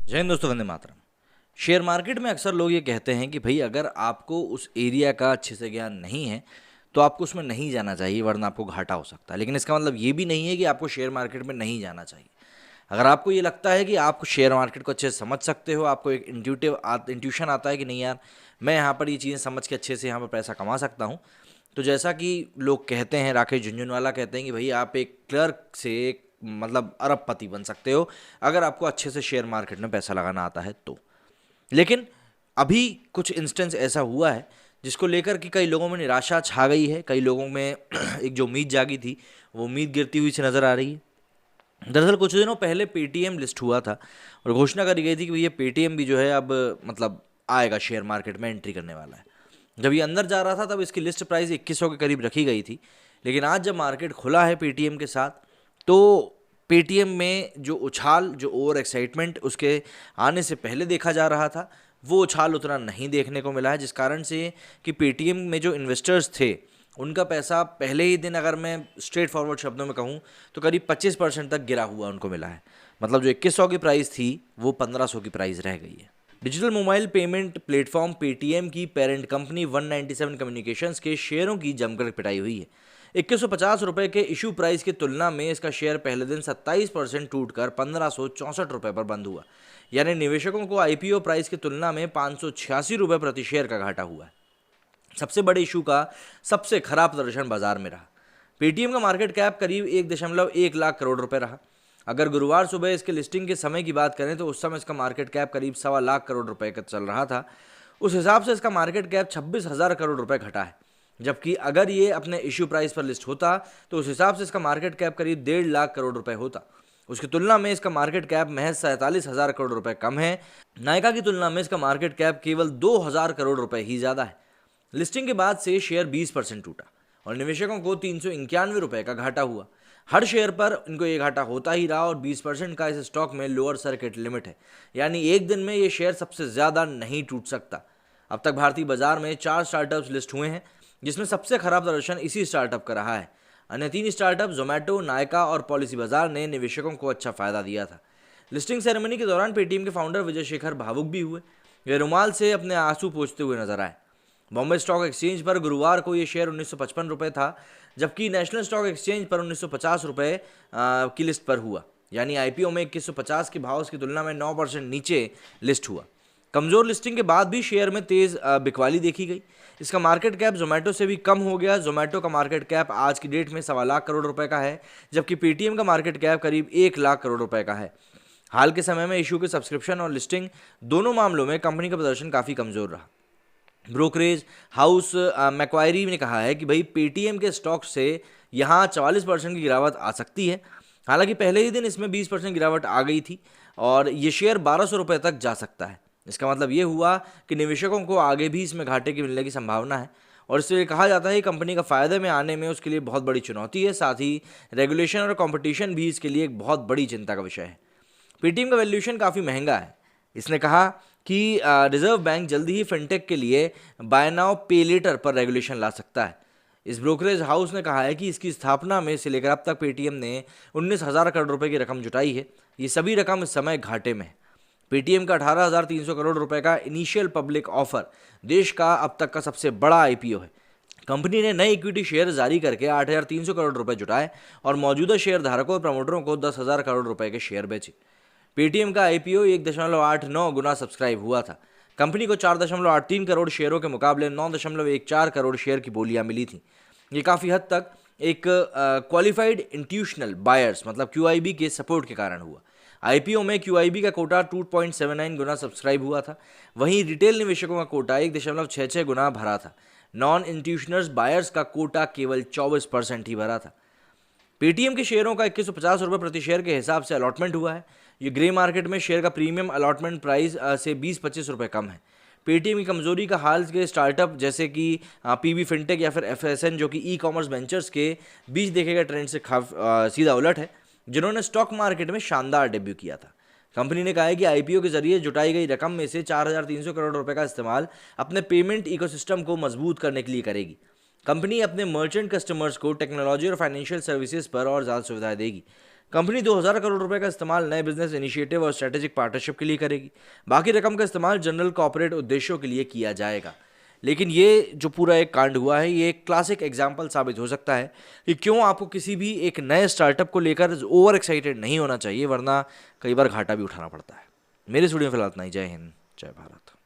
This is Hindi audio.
जय हिंद दोस्तों, वंदे मातरम। शेयर मार्केट में अक्सर लोग ये कहते हैं कि भाई अगर आपको उस एरिया का अच्छे से ज्ञान नहीं है तो आपको उसमें नहीं जाना चाहिए, वरना आपको घाटा हो सकता है। लेकिन इसका मतलब ये भी नहीं है कि आपको शेयर मार्केट में नहीं जाना चाहिए। अगर आपको ये लगता है कि आप शेयर मार्केट को अच्छे से समझ सकते हो, आपको एक इंट्यूशन आता है कि नहीं यार, मैं यहाँ पर ये चीज़ें समझ के अच्छे से यहाँ पर पैसा कमा सकता हूँ, तो जैसा कि लोग कहते हैं, राकेश झुनझुनवाला कहते हैं कि भाई आप एक क्लर्क से एक अरबपति बन सकते हो अगर आपको अच्छे से शेयर मार्केट में पैसा लगाना आता है तो। लेकिन अभी कुछ इंस्टेंस ऐसा हुआ है जिसको लेकर कि कई लोगों में निराशा छा गई है, कई लोगों में एक जो उम्मीद जागी थी वो उम्मीद गिरती हुई से नजर आ रही है। दरअसल कुछ दिनों पहले पेटीएम लिस्ट हुआ था और घोषणा करी गई थी कि ये पेटीएम भी जो है अब आएगा, शेयर मार्केट में एंट्री करने वाला है। जब ये अंदर जा रहा था तब इसकी लिस्ट प्राइस 2100 के करीब रखी गई थी। लेकिन आज जब मार्केट खुला है पेटीएम के साथ, तो पेटीएम में जो उछाल, जो ओवर एक्साइटमेंट उसके आने से पहले देखा जा रहा था, वो उछाल उतना नहीं देखने को मिला है। जिस कारण से कि पेटीएम में जो इन्वेस्टर्स थे उनका पैसा पहले ही दिन, अगर मैं स्ट्रेट फॉरवर्ड शब्दों में कहूँ, तो करीब 25% तक गिरा हुआ उनको मिला है। मतलब जो 2100 की प्राइस थी वो 1500 की प्राइस रह गई है। Digital mobile payment platform Paytm की पेरेंट कंपनी 197 कम्युनिकेशंस के शेयरों की जमकर पिटाई हुई है। 2150 रुपये के इशू प्राइस की तुलना में इसका शेयर पहले दिन 27% टूटकर 1564 रुपये पर बंद हुआ। यानी निवेशकों को आईपीओ प्राइस की तुलना में 586 रुपये प्रति शेयर का घाटा हुआ है। सबसे बड़े इशू का सबसे खराब प्रदर्शन बाजार में रहा। पेटीएम का मार्केट कैप करीब 1.1 लाख करोड़ रुपए रहा। अगर गुरुवार सुबह इसके लिस्टिंग के समय की बात करें तो उस समय इसका मार्केट कैप करीब 1.25 लाख करोड़ रुपए का चल रहा था। उस हिसाब से इसका मार्केट कैप 26,000 करोड़ रुपए घटा है। जबकि अगर ये अपने इश्यू प्राइस पर लिस्ट होता तो उस हिसाब से इसका मार्केट कैप करीब 1.5 लाख करोड़ रुपए होता। उसकी तुलना में इसका मार्केट कैप महज 47,000 करोड़ रुपए कम है। नायका की तुलना में इसका मार्केट कैप केवल 2,000 करोड़ रुपए ही ज्यादा है। लिस्टिंग के बाद से शेयर 20% टूटा और निवेशकों को 391 रुपए का घाटा हुआ। हर शेयर पर इनको ये घाटा होता ही रहा और 20% का इस स्टॉक में लोअर सर्किट लिमिट है, यानी एक दिन में ये शेयर सबसे ज्यादा नहीं टूट सकता। अब तक भारतीय बाजार में 4 स्टार्टअप्स लिस्ट हुए हैं, जिसमें सबसे खराब प्रदर्शन इसी स्टार्टअप का रहा है। अन्य 3 स्टार्टअप जोमेटो, नायका और पॉलिसी बाजार ने निवेशकों को अच्छा फायदा दिया था। लिस्टिंग सेरेमनी के दौरान पेटीएम के फाउंडर विजय शेखर भावुक भी हुए। वे रुमाल से अपने आंसू पोंछते हुए नजर आए। बॉम्बे स्टॉक एक्सचेंज पर गुरुवार को ये शेयर 1955 रुपये था, जबकि नेशनल स्टॉक एक्सचेंज पर 1950 रुपये की लिस्ट पर हुआ। यानी आईपीओ में 2150 के भाव की तुलना में 9% नीचे लिस्ट हुआ। कमजोर लिस्टिंग के बाद भी शेयर में तेज बिकवाली देखी गई। इसका मार्केट कैप जोमेटो से भी कम हो गया। जोमेटो का मार्केट कैप आज की डेट में 1.25 लाख करोड़ रुपए का है, जबकि पेटीएम का मार्केट कैप करीब 1 लाख करोड़ रुपए का है। हाल के समय में इशू के सब्सक्रिप्शन और लिस्टिंग दोनों मामलों में कंपनी का प्रदर्शन काफी कमजोर रहा। ब्रोकरेज हाउस मैक्वायरी ने कहा है कि भाई पेटीएम के स्टॉक से यहाँ 44% की गिरावट आ सकती है। हालांकि पहले ही दिन इसमें 20% गिरावट आ गई थी और ये शेयर 1200 रुपये तक जा सकता है। इसका मतलब ये हुआ कि निवेशकों को आगे भी इसमें घाटे की मिलने की संभावना है और इससे कहा जाता है कि कंपनी का फायदे में आने में उसके लिए बहुत बड़ी चुनौती है। साथ ही रेगुलेशन और कंपटीशन भी इसके लिए एक बहुत बड़ी चिंता का विषय है। पेटीएम का वैल्यूएशन काफ़ी महंगा है। इसने कहा कि रिजर्व बैंक जल्दी ही फिनटेक के लिए बाय नाउ पे लेटर पर रेगुलेशन ला सकता है। इस ब्रोकरेज हाउस ने कहा है कि इसकी स्थापना में से लेकर अब तक पेटीएम ने 19,000 करोड़ रुपए की रकम जुटाई है। ये सभी रकम इस समय घाटे में है। पेटीएम का 18,300 करोड़ रुपए का इनिशियल पब्लिक ऑफर देश का अब तक का सबसे बड़ा आईपीओ है। कंपनी ने नए इक्विटी शेयर जारी करके 8,300 करोड़ रुपए जुटाए और मौजूदा शेयर धारकों और प्रमोटरों को 10,000 करोड़ रुपए के शेयर बेचे। पेटीएम का आईपीओ 1.89 गुना सब्सक्राइब हुआ था। कंपनी को 4.83 करोड़ शेयरों के मुकाबले 9.14 करोड़ शेयर की बोलियां मिली थी। ये काफ़ी हद तक एक क्वालिफाइड इंस्टीट्यूशनल बायर्स मतलब क्यूआईबी के सपोर्ट के कारण हुआ। आईपीओ में क्यूआईबी का कोटा 2.79 गुना सब्सक्राइब हुआ था। वहीं रिटेल निवेशकों का कोटा 1.66 गुना भरा था। नॉन इंस्टीट्यूशनल बायर्स का कोटा केवल 24% ही भरा था। पेटीएम के शेयरों का 2150 रुपये प्रति शेयर के हिसाब से अलॉटमेंट हुआ है। ये ग्रे मार्केट में शेयर का प्रीमियम अलॉटमेंट प्राइस से 20-25 रुपये कम है। पेटीएम की कमजोरी का हाल के स्टार्टअप जैसे कि पीबी फिनटेक या फिर एफएसएन, जो कि ई कॉमर्स वेंचर्स के बीच देखे गए ट्रेंड से सीधा उलट है, जिन्होंने स्टॉक मार्केट में शानदार डेब्यू किया था। कंपनी ने कहा है कि आईपीओ के जरिए जुटाई गई रकम में से 4,300 करोड़ रुपए का इस्तेमाल अपने पेमेंट इकोसिस्टम को मजबूत करने के लिए करेगी। कंपनी अपने मर्चेंट कस्टमर्स को टेक्नोलॉजी और फाइनेंशियल सर्विसेज पर और ज़्यादा सुविधाएं देगी। कंपनी 2000 करोड़ रुपए का इस्तेमाल नए बिजनेस इनिशिएटिव और स्ट्रेटेजिक पार्टनरशिप के लिए करेगी। बाकी रकम का इस्तेमाल जनरल कॉर्पोरेट उद्देश्यों के लिए किया जाएगा। लेकिन ये जो पूरा एक कांड हुआ है, ये एक क्लासिक एग्जाम्पल साबित हो सकता है कि क्यों आपको किसी भी एक नए स्टार्टअप को लेकर ओवर एक्साइटेड नहीं होना चाहिए, वरना कई बार घाटा भी उठाना पड़ता है। मेरे स्टूडियो में फिलहाल इतना ही। जय हिंद, जय भारत।